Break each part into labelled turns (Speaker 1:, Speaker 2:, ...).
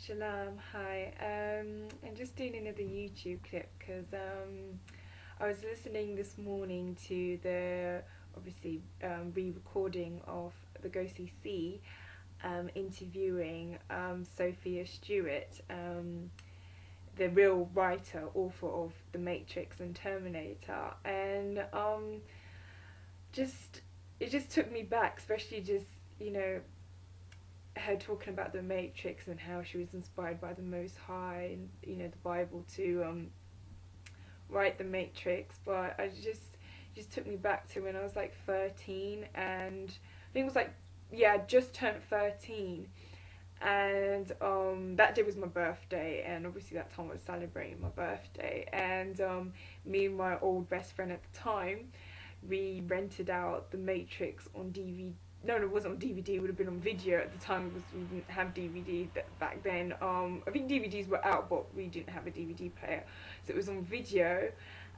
Speaker 1: Shalom, hi. I'm just doing another YouTube clip because I was listening this morning to the obviously re-recording of the Go CC interviewing Sophia Stewart, the real writer, author of The Matrix and Terminator, and just it just took me back, especially just her talking about the Matrix and how she was inspired by the Most High and the Bible to write the Matrix. But I just took me back to when I was like 13, and I think it was like, yeah, I just turned 13, and that day was my birthday, and obviously that time I was celebrating my birthday, and me and my old best friend at the time, we rented out the Matrix on DVD. No, it wasn't on DVD. It would have been on video at the time because we didn't have DVD back then. I think DVDs were out, but we didn't have a DVD player, so it was on video.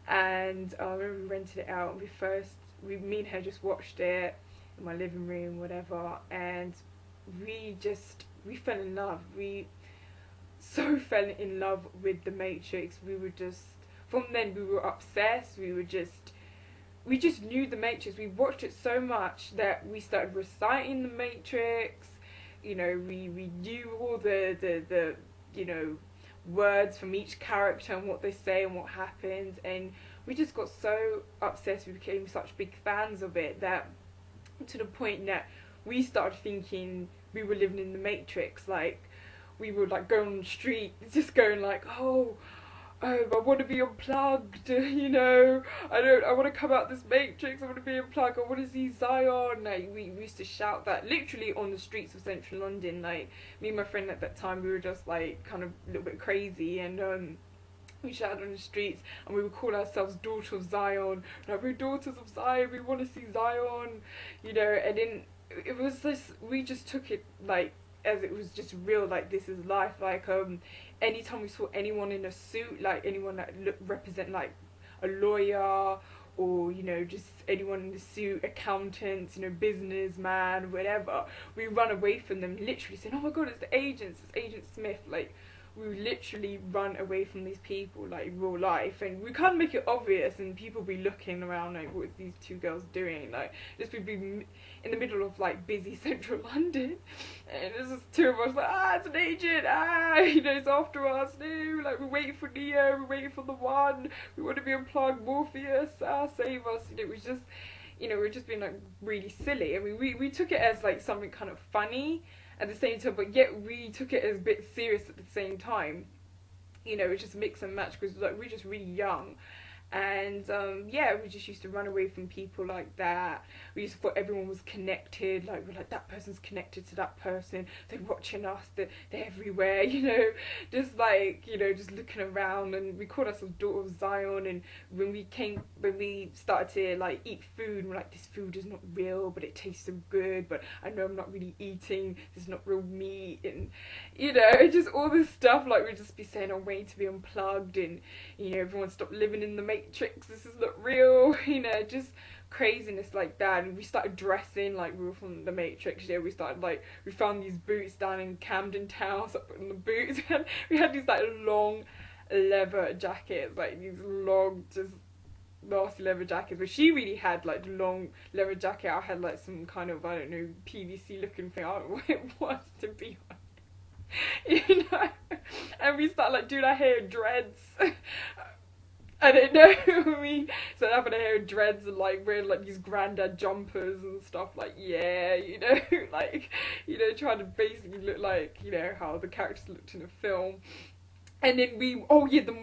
Speaker 1: And I remember we rented it out, and me and her just watched it in my living room, whatever, and we fell in love. We so fell in love with the Matrix. We were just, from then we were obsessed. We just knew the Matrix. We watched it so much that we started reciting the Matrix. We knew all the words from each character and what they say and what happens, and we just got so obsessed. We became such big fans of it that to the point that we started thinking we were living in the Matrix. Like, we would like go on the street, just going like, oh, I want to be unplugged, I want to come out this Matrix, I want to be unplugged, I want to see Zion. Like, we used to shout that literally on the streets of central London. Like, me and my friend at that time, we were just like kind of a little bit crazy, and we shouted on the streets, and we would call ourselves Daughter of Zion. Like, we're daughters of Zion, we want to see Zion, and then it was this, we just took it like as it was just real, like this is life. Like, anytime we saw anyone in a suit, like anyone that represent like a lawyer, or just anyone in the suit, accountants, businessman, whatever, we run away from them, literally saying, oh my god, it's the agents, it's Agent Smith. Like, we would literally run away from these people, like in real life, and we can't make it obvious, and people be looking around like, what are these two girls doing? Like, just we'd be in the middle of like busy central London, and there's just two of us like, it's an agent, it's after us, no, like, we're waiting for Neo, we're waiting for the one, we want to be unplugged, Morpheus, save us. It was just, we're just being like really silly. I mean, we took it as like something kind of funny at the same time, but yet we took it as a bit serious at the same time. It's just mix and match, because like we're just really young, and yeah, we just used to run away from people like that. We used to thought everyone was connected, like we're like, that person's connected to that person, they're watching us, they're everywhere, just like, just looking around. And we called ourselves Daughter of Zion, and when we started to like eat food, we're like, this food is not real, but it tastes so good, but I know I'm not really eating, this is not real meat, and just all this stuff. Like, we'd just be saying, I'm waiting to be unplugged, and everyone stop living in the Matrix, this is not real, just craziness like that. And we started dressing like we were from the Matrix. We started like, we found these boots down in Camden Town, so putting the boots, and we had these like long leather jackets, like these long, just nasty leather jackets. But she really had like the long leather jacket. I had like some kind of, I don't know, PVC looking thing, I don't know what it was, to be honest. And we started like doing our hair dreads. I don't know, so having a hair and dreads, and like wearing like these granddad jumpers and stuff, like, yeah, like, trying to basically look like, how the characters looked in a film. And then the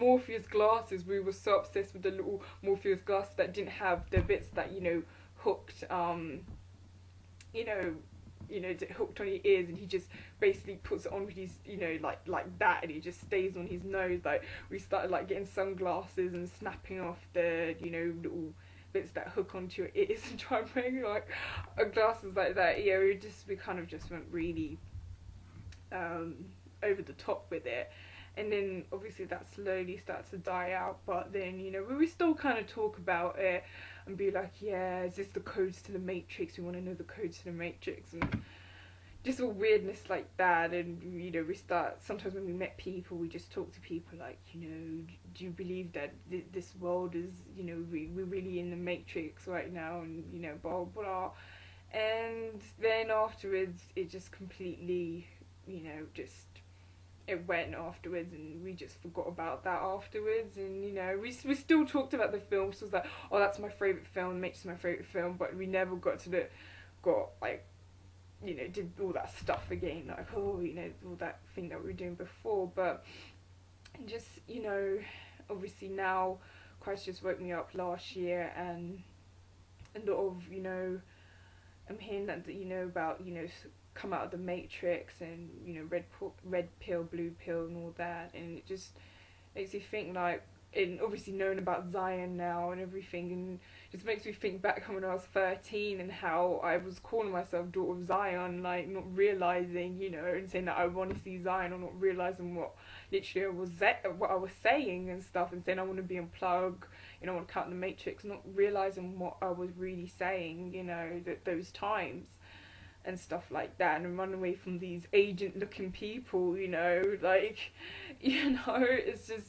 Speaker 1: Morpheus glasses, we were so obsessed with the little Morpheus glasses that didn't have the bits that, hooked, hooked on your ears, and he just basically puts it on with his, like that, and he just stays on his nose. Like, we started like getting sunglasses and snapping off the, little bits that hook onto your ears, and try and make like glasses like that. Yeah, we kind of just went really over the top with it. And then obviously that slowly starts to die out, but then we still kind of talk about it and be like, yeah, is this the codes to the Matrix? We want to know the codes to the Matrix. And just all weirdness like that. And you know, we start, sometimes when we met people, we just talk to people like, you know, do you believe that this world is, you know, we're really in the matrix right now, and you know, blah blah. And then afterwards it just completely, you know, just it went afterwards, and we just forgot about that afterwards. And you know, we still talked about the film, so it was like, oh, that's my favourite film, Matrix is my favourite film, but we never got to like, you know, did all that stuff again, like, oh, you know, all that thing that we were doing before. But just, you know, obviously now Christ just woke me up last year, and a lot of, you know, I'm hearing that, you know, about, you know, come out of the matrix, and you know, red pill, blue pill, and all that. And it just makes you think, like, and obviously knowing about Zion now and everything, and just makes me think back when I was 13 and how I was calling myself daughter of Zion, like not realizing, you know, and saying that I want to see Zion, or not realizing what literally what I was saying and stuff, and saying I want to be unplugged, you know, I want to cut the matrix, not realizing what I was really saying, you know, those times and stuff like that, and run away from these agent looking people, you know, like, you know, it's just,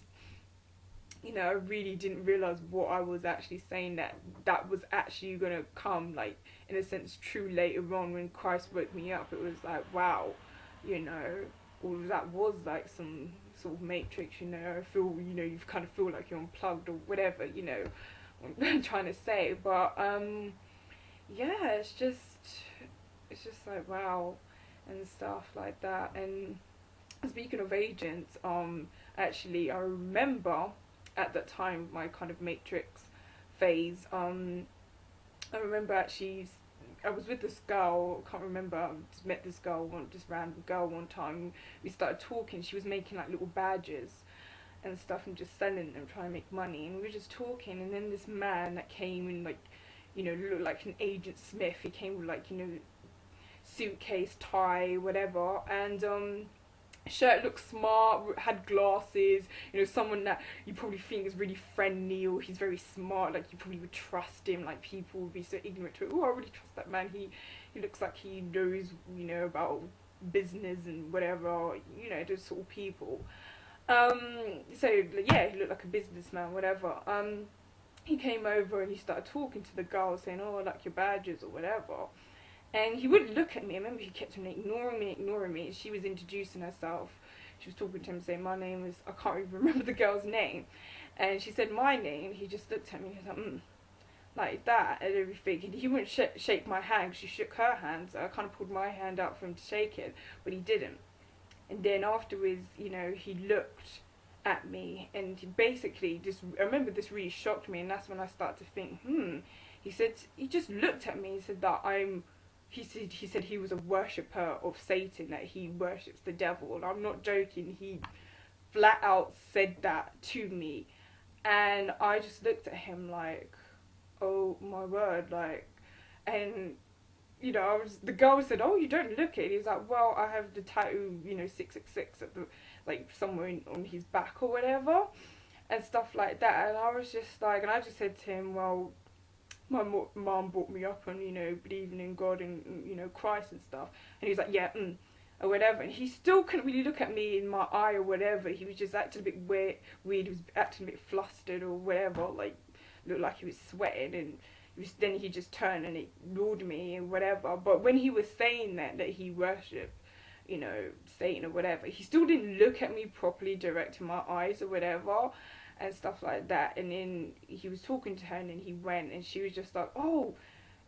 Speaker 1: you know, I really didn't realise what I was actually saying, that was actually going to come, like, in a sense, true later on when Christ woke me up. It was like, wow, you know, all of that was like some sort of matrix, you know. I feel, you know, you kind of feel like you're unplugged or whatever, you know, I'm trying to say. But, yeah, it's just like, wow, and stuff like that. And speaking of agents, actually, I remember at that time, my kind of matrix phase, I remember actually, I was with this girl, I can't remember, I just met this girl, just random girl one time. We started talking, she was making like little badges and stuff, and just selling them, trying to make money. And we were just talking, and then this man that came in, like, you know, looked like an Agent Smith. He came with, like, you know, suitcase, tie, whatever, and shirt looked smart, had glasses, you know, someone that you probably think is really friendly, or he's very smart, like you probably would trust him. Like, people would be so ignorant to it. Oh, I really trust that man, he looks like he knows, you know, about business and whatever, you know, those sort of people. So yeah, he looked like a businessman, whatever. He came over and he started talking to the girl, saying, oh, I like your badges or whatever. And he wouldn't look at me. I remember he kept on ignoring me. She was introducing herself. She was talking to him, saying, my name is, I can't even remember the girl's name. And she said my name. He just looked at me and he was like, like that and everything. And he wouldn't shake my hand. She shook her hand. So I kind of pulled my hand out for him to shake it, but he didn't. And then afterwards, you know, he looked at me, and he basically just, I remember this really shocked me, and that's when I started to think, he said, he just looked at me and said that he said he was a worshipper of Satan, that he worships the devil. And I'm not joking, he flat out said that to me. And I just looked at him like, oh my word, like, and, you know, the girl said, oh, you don't look it. He's like, well, I have the tattoo, you know, 666 at the, like, somewhere on his back or whatever, and stuff like that. And I was just like, and I just said to him, well, my mom brought me up on, you know, believing in God and, you know, Christ and stuff. And he was like, yeah, or whatever. And he still couldn't really look at me in my eye or whatever. He was just acting a bit weird. He was acting a bit flustered or whatever. Like, looked like he was sweating. And then he just turned and ignored me and whatever. But when he was saying that he worshipped, you know, Satan or whatever, he still didn't look at me properly, direct in my eyes or whatever, and stuff like that. And then he was talking to her, and then he went, and she was just like, oh,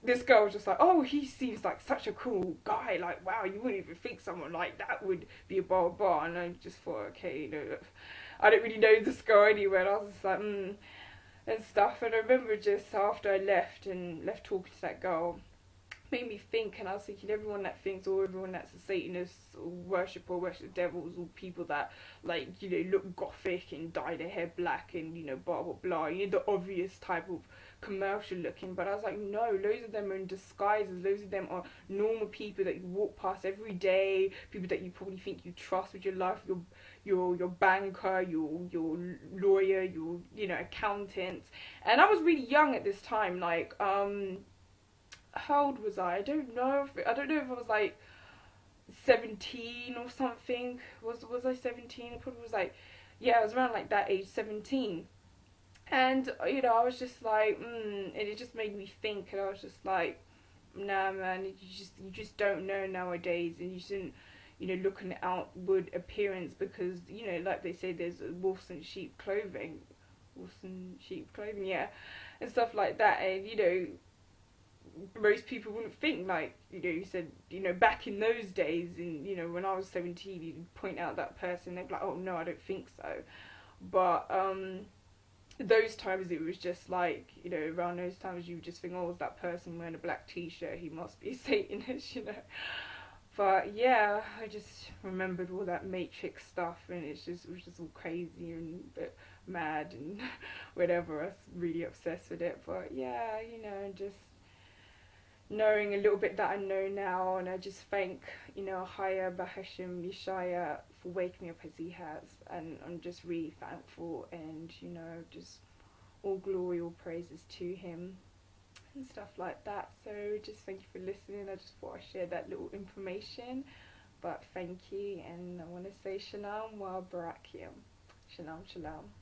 Speaker 1: this girl was just like, oh, he seems like such a cool guy, like, wow, you wouldn't even think someone like that would be a bar. And I just thought, okay, you know, I don't really know this girl anyway. And I was just like, and stuff. And I remember just after I left talking to that girl, made me think. And I was thinking, everyone that thinks, or everyone that's a Satanist or worship devils, or people that, like, you know, look gothic and dye their hair black and, you know, blah blah blah, you know, the obvious type of commercial looking. But I was like, no, loads of them are in disguises. Loads of them are normal people that you walk past every day, people that you probably think you trust with your life, your banker, your lawyer, your, you know, accountant. And I was really young at this time, like, how old was I? I don't know if I was like 17 or something. Was I 17? I probably was like, yeah, I was around like that age, 17. And you know, I was just like, and it just made me think, and I was just like, nah, man, you just don't know nowadays, and you shouldn't, you know, look at outward appearance, because you know, like they say, there's wolves in sheep clothing, yeah, and stuff like that, and you know, most people wouldn't think, like, you know, you said, you know, back in those days, and you know, when I was 17, you'd point out that person, they'd be like, oh no, I don't think so, but those times it was just like, you know, around those times you would just think, oh, is that person wearing a black t-shirt, he must be a Satanist, you know. But yeah, I just remembered all that Matrix stuff, and it was just all crazy and a bit mad and whatever. I was really obsessed with it. But yeah, you know, just knowing a little bit that I know now, and I just thank, you know, Haya Bahashim Yeshaya for waking me up as he has, and I'm just really thankful, and you know, just all glory, all praises to him and stuff like that. So just thank you for listening. I just thought I'd share that little information, but thank you, and I want to say Shalom wa Barakia. Shalom, shalom.